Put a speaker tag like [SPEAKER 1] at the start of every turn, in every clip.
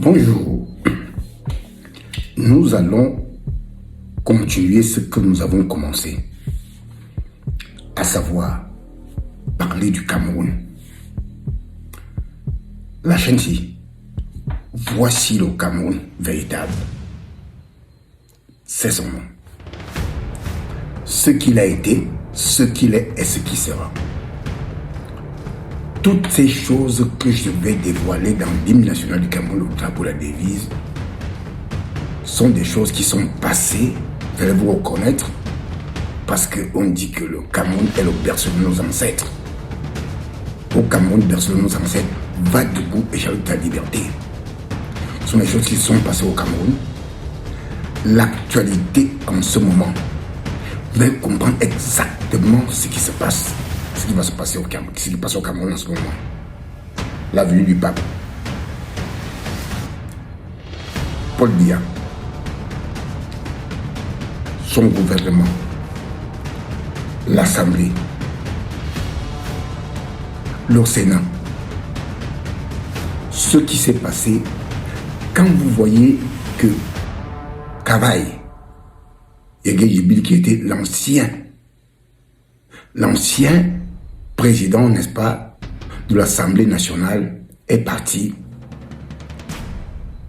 [SPEAKER 1] Bonjour, nous allons continuer ce que nous avons commencé, à savoir parler du Cameroun. La chaîne dit, voici le Cameroun véritable. C'est son nom. Ce qu'il a été, ce qu'il est et ce qui sera. Toutes ces choses que je vais dévoiler dans l'hymne national du Cameroun, le drapeau, la devise, sont des choses qui sont passées, vous allez vous reconnaître, parce qu'on dit que le Cameroun est le berceau de nos ancêtres. Au Cameroun, le berceau de nos ancêtres, va debout et jaloux ta liberté. Ce sont des choses qui sont passées au Cameroun. L'actualité en ce moment, vous allez comprendre exactement ce qui se passe. Ce qui va se passer au Cameroun, ce qui passe au Cameroun en ce moment. La venue du pape. Paul Biya. Son gouvernement. L'Assemblée. Le Sénat. Ce qui s'est passé quand vous voyez que Kavaï, Yege Jibil, qui était l'ancien président, n'est-ce pas, de l'Assemblée nationale, est parti,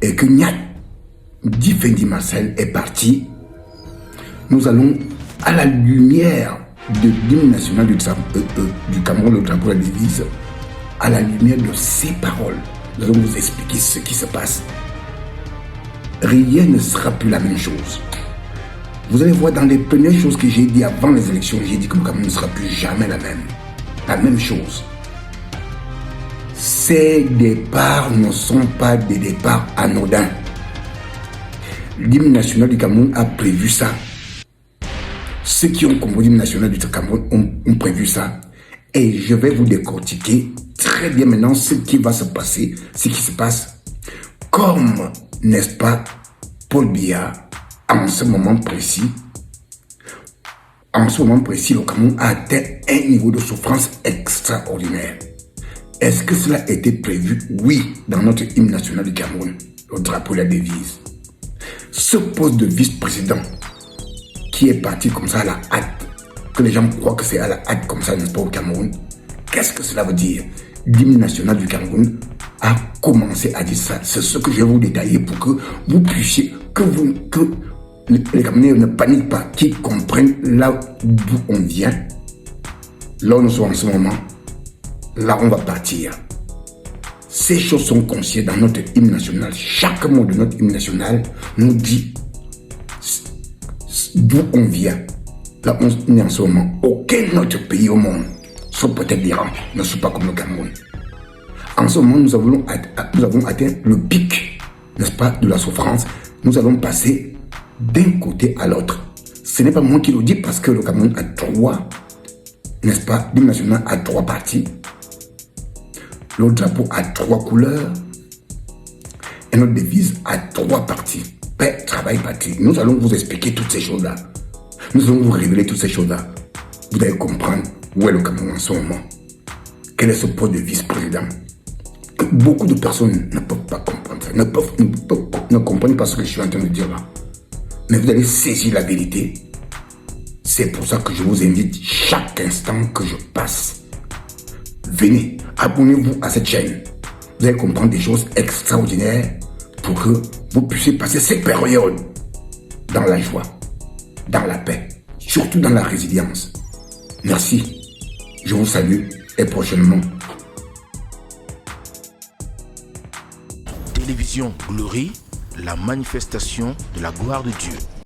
[SPEAKER 1] et que Niat Difendi Marcel est parti, nous allons, à la lumière de l'hymne national du Cameroun, le drapeau, la devise, à la lumière de ces paroles, nous allons vous expliquer ce qui se passe. Rien ne sera plus la même chose. Vous allez voir dans les premières choses que j'ai dit avant les élections, j'ai dit que le Cameroun ne sera plus jamais la même chose. Ces départs ne sont pas des départs anodins. L'hymne national du Cameroun a prévu ça. Ceux qui ont composé l'hymne national du Cameroun ont prévu ça. Et je vais vous décortiquer très bien maintenant ce qui va se passer, ce qui se passe. Comme, n'est-ce pas, Paul Biya, en ce moment précis, le Cameroun a atteint un niveau de souffrance extraordinaire. Est-ce que cela a été prévu? Oui, dans notre hymne national du Cameroun, le drapeau et la devise. Ce poste de vice-président qui est parti comme ça à la hâte, que les gens croient que c'est à la hâte comme ça, n'est-ce pas, au Cameroun, qu'est-ce que cela veut dire? L'hymne national du Cameroun a commencé à dire ça. C'est ce que je vais vous détailler pour que vous puissiez, que les Camerounais ne paniquent pas, qu'ils comprennent là d'où on vient, là où nous sommes en ce moment, là on va partir. Ces choses sont consignées dans notre hymne national. Chaque mot de notre hymne national nous dit d'où on vient. Là on est en ce moment. Aucun autre pays au monde, sauf peut-être l'Iran, ne soit pas comme le Cameroun. En ce moment, nous avons atteint le pic, n'est-ce pas, de la souffrance. Nous allons passer d'un côté à l'autre. Ce n'est pas moi qui le dis parce que le Cameroun a trois, n'est-ce pas, l'hymne national a trois parties. Le drapeau a trois couleurs. Et notre devise a trois parties. Paix, travail, patrie. Nous allons vous expliquer toutes ces choses-là. Nous allons vous révéler toutes ces choses-là. Vous allez comprendre où est le Cameroun en ce moment. Quel est ce poste de vice-président? Beaucoup de personnes ne peuvent pas comprendre ça, ne comprennent pas ce que je suis en train de dire là. Mais vous allez saisir la vérité. C'est pour ça que je vous invite chaque instant que je passe. Venez, abonnez-vous à cette chaîne. Vous allez comprendre des choses extraordinaires pour que vous puissiez passer ces périodes dans la joie, dans la paix, surtout dans la résilience. Merci. Je vous salue et prochainement.
[SPEAKER 2] Télévision Glory, la manifestation de la gloire de Dieu.